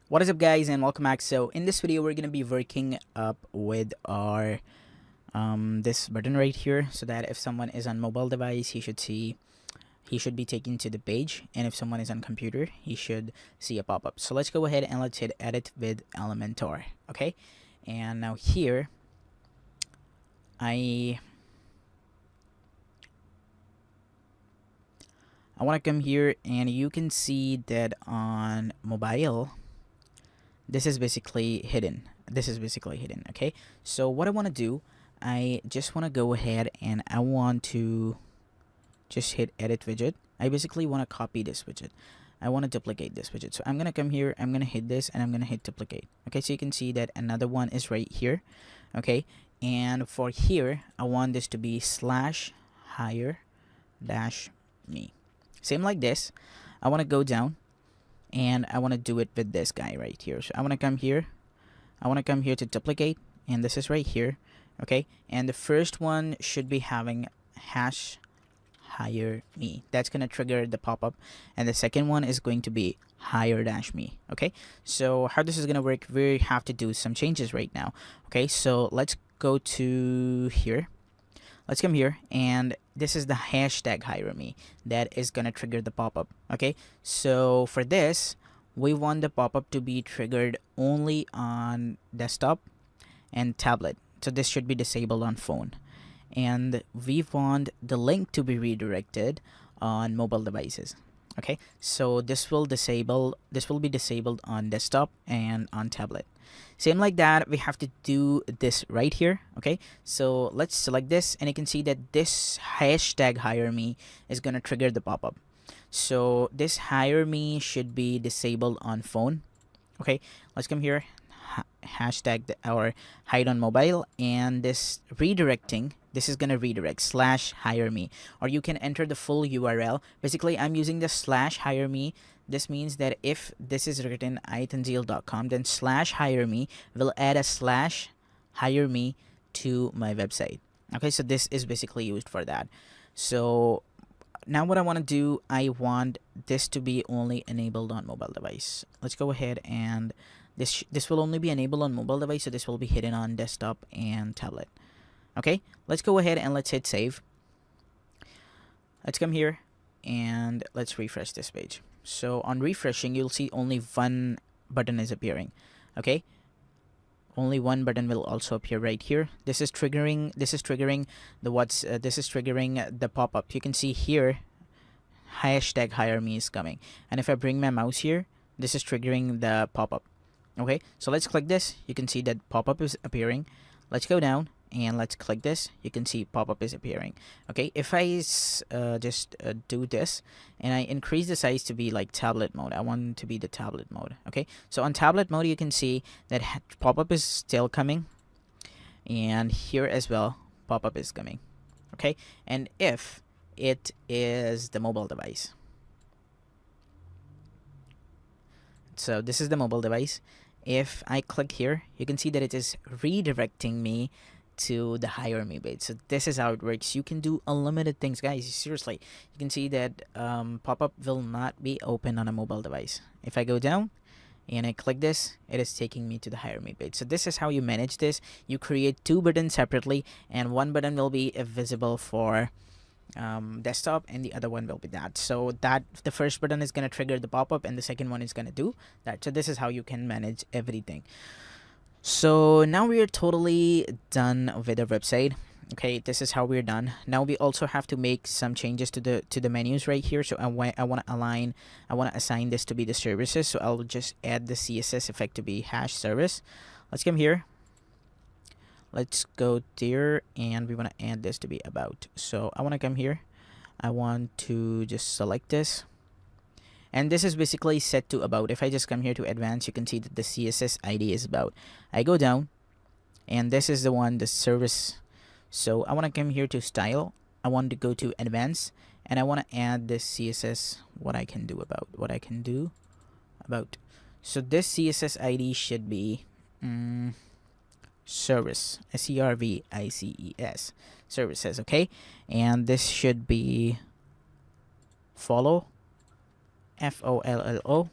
What is up, guys, and welcome back. So in this video we're going to be working up with our this button right here, so that if someone is on mobile device, he should be taken to the page, and if someone is on computer, he should see a pop-up. So let's go ahead and let's hit edit with Elementor. Okay, and now here I want to come here, and you can see that on mobile this is basically hidden. Okay, so what I want to do, I just want to go ahead and I want to just hit edit widget. I basically want to copy this widget. I want to duplicate this widget. So I'm going to come here, I'm going to hit this, and I'm going to hit duplicate. Okay, so you can see that another one is right here. Okay, and for here I want this to be /hire-me. Same like this. I want to go down and I want to do it with this guy right here. So I want to come here, to duplicate, and this is right here. Okay, and the first one should be having #hire-me. That's gonna trigger the pop-up, and the second one is going to be hire-me. Okay, so how this is gonna work, we have to do some changes right now. Okay, so let's go to here. Let's come here, and this is the #hire-me that is gonna trigger the pop-up. Okay, so for this we want the pop-up to be triggered only on desktop and tablet, so this should be disabled on phone, and we want the link to be redirected on mobile devices. Okay, so this will be disabled on desktop and on tablet. Same like that, we have to do this right here. Okay, so let's select this, and you can see that this #hire-me is gonna trigger the pop-up. So this hire-me should be disabled on phone. Okay, let's come here, hashtag our hide on mobile, and this redirecting, this is gonna redirect /hire-me, or you can enter the full URL. Basically I'm using the /hire-me. This means that if this is written itanzil.com, then /hire-me will add a /hire-me to my website. Okay, so this is basically used for that. So now what I want to do, I want this to be only enabled on mobile device. Let's go ahead, and this will only be enabled on mobile device, so this will be hidden on desktop and tablet. Okay, let's go ahead and let's hit save. Let's come here and let's refresh this page. So on refreshing, you'll see only one button is appearing. Okay, only one button will also appear right here. This is triggering the pop-up. You can see here #hire-me is coming, and if I bring my mouse here, this is triggering the pop-up. Okay, so let's click this. You can see that pop-up is appearing. Let's go down and let's click this. You can see pop-up is appearing. Okay, if I just do this and I increase the size to be like tablet mode, I want it to be the tablet mode. Okay, so on tablet mode you can see that pop-up is still coming, and here as well pop-up is coming. Okay, and if it is the mobile device, so this is the mobile device, if I click here, you can see that it is redirecting me to the hire-me page. So this is how it works. You can do unlimited things, guys. Seriously, you can see that pop-up will not be open on a mobile device. If I go down and I click this, it is taking me to the hire-me page. So this is how you manage this. You create two buttons separately, and one button will be visible for desktop, and the other one will be that. So that the first button is going to trigger the pop-up, and the second one is going to do that. So this is how you can manage everything. So now we are totally done with our website. Okay, this is how we're done. Now we also have to make some changes to the menus right here. So I want to assign this to be the services. So I'll just add the CSS effect to be #service. Let's come here. Let's go there, and we want to add this to be about. So I want to come here. I want to just select this, and this is basically set to about. If I just come here to advanced, you can see that the CSS ID is about. I go down, and this is the one, the service. So I want to come here to style. I want to go to advanced, and I want to add this CSS. What I can do about. So this CSS ID should be service, SERVICES, services. Okay, and this should be follow, FOLLO,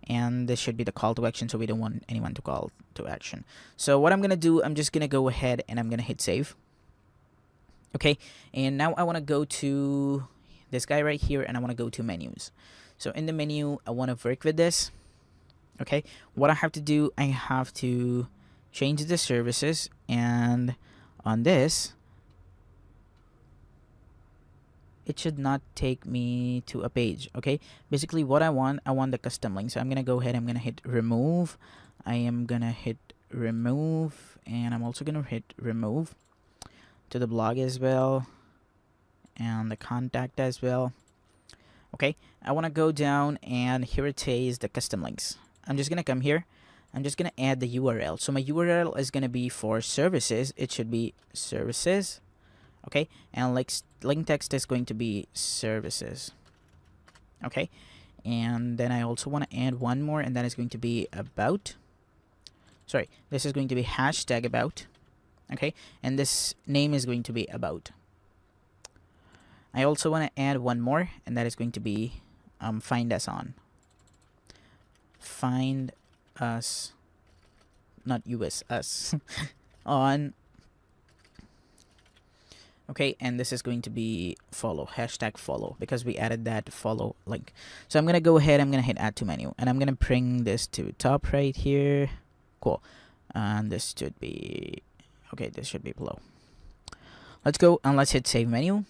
and this should be the call to action, so we don't want anyone to call to action. So what I'm gonna do, I'm just gonna go ahead and I'm gonna hit save. Okay, and now I want to go to this guy right here, and I want to go to menus. So in the menu, I want to work with this. Okay, what I have to do, I have to change the services, and on this, it should not take me to a page. Okay, basically what I want the custom link. So I'm gonna go ahead, I'm gonna hit remove. I am gonna hit remove, and I'm also gonna hit remove to the blog as well, and the contact as well. Okay, I want to go down, and here it says the custom links. I'm just gonna come here, I'm just gonna add the URL. So my URL is gonna be for services. It should be services. Okay, and link text is going to be services. Okay, and then I also want to add one more, and that is going to be about. Sorry, this is going to be hashtag about. Okay, and this name is going to be about. I also want to add one more, and that is going to be find us on. Find us, not US, us on. Okay, and this is going to be follow, hashtag follow, because we added that follow link. So I'm gonna go ahead, I'm gonna hit add to menu, and I'm gonna bring this to top right here. Cool, and this should be. Okay, this should be below. Let's go and let's hit save menu.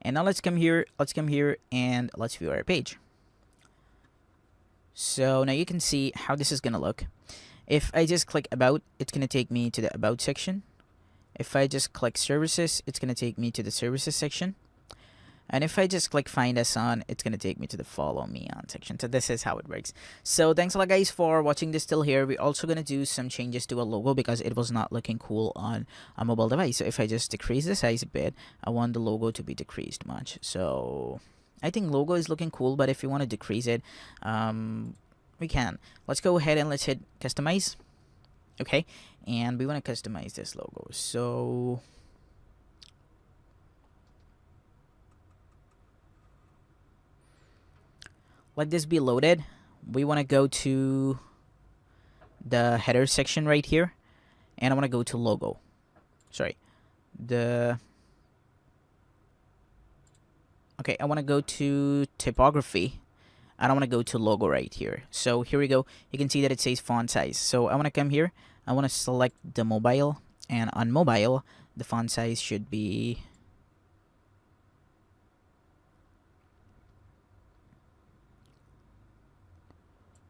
And now let's come here, and let's view our page. So now you can see how this is gonna look. If I just click about, it's gonna take me to the about section. If I just click services, it's gonna take me to the services section. And if I just click find us on, it's gonna take me to the follow me on section. So this is how it works. So thanks a lot guys for watching this till here. We're also gonna do some changes to a logo because it was not looking cool on a mobile device. So if I just decrease the size a bit, I want the logo to be decreased much. So I think logo is looking cool, but if you want to decrease it, we can. Let's go ahead and let's hit customize. Okay, and we want to customize this logo. So let this be loaded. We want to go to the header section right here, and I want to go to logo. Sorry, okay, I want to go to typography. I don't want to go to logo right here. So here we go. You can see that it says font size. So I want to come here. I want to select the mobile, and on mobile, the font size should be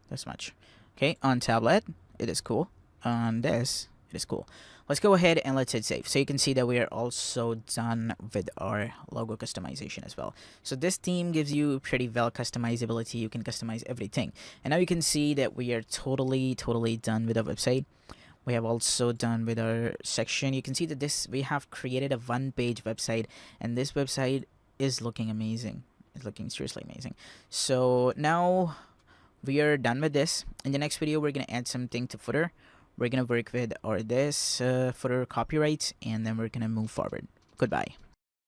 this much. Okay, on tablet, it is cool. On this, it is cool. Let's go ahead and let's hit save. So you can see that we are also done with our logo customization as well. So this theme gives you pretty well customizability. You can customize everything. And now you can see that we are totally done with our website. We have also done with our section. You can see that we have created a one-page website, and this website is looking amazing. It's looking seriously amazing. So now we are done with this. In the next video, we're gonna add something to footer. We're gonna work with this footer copyright, and then we're gonna move forward. Goodbye.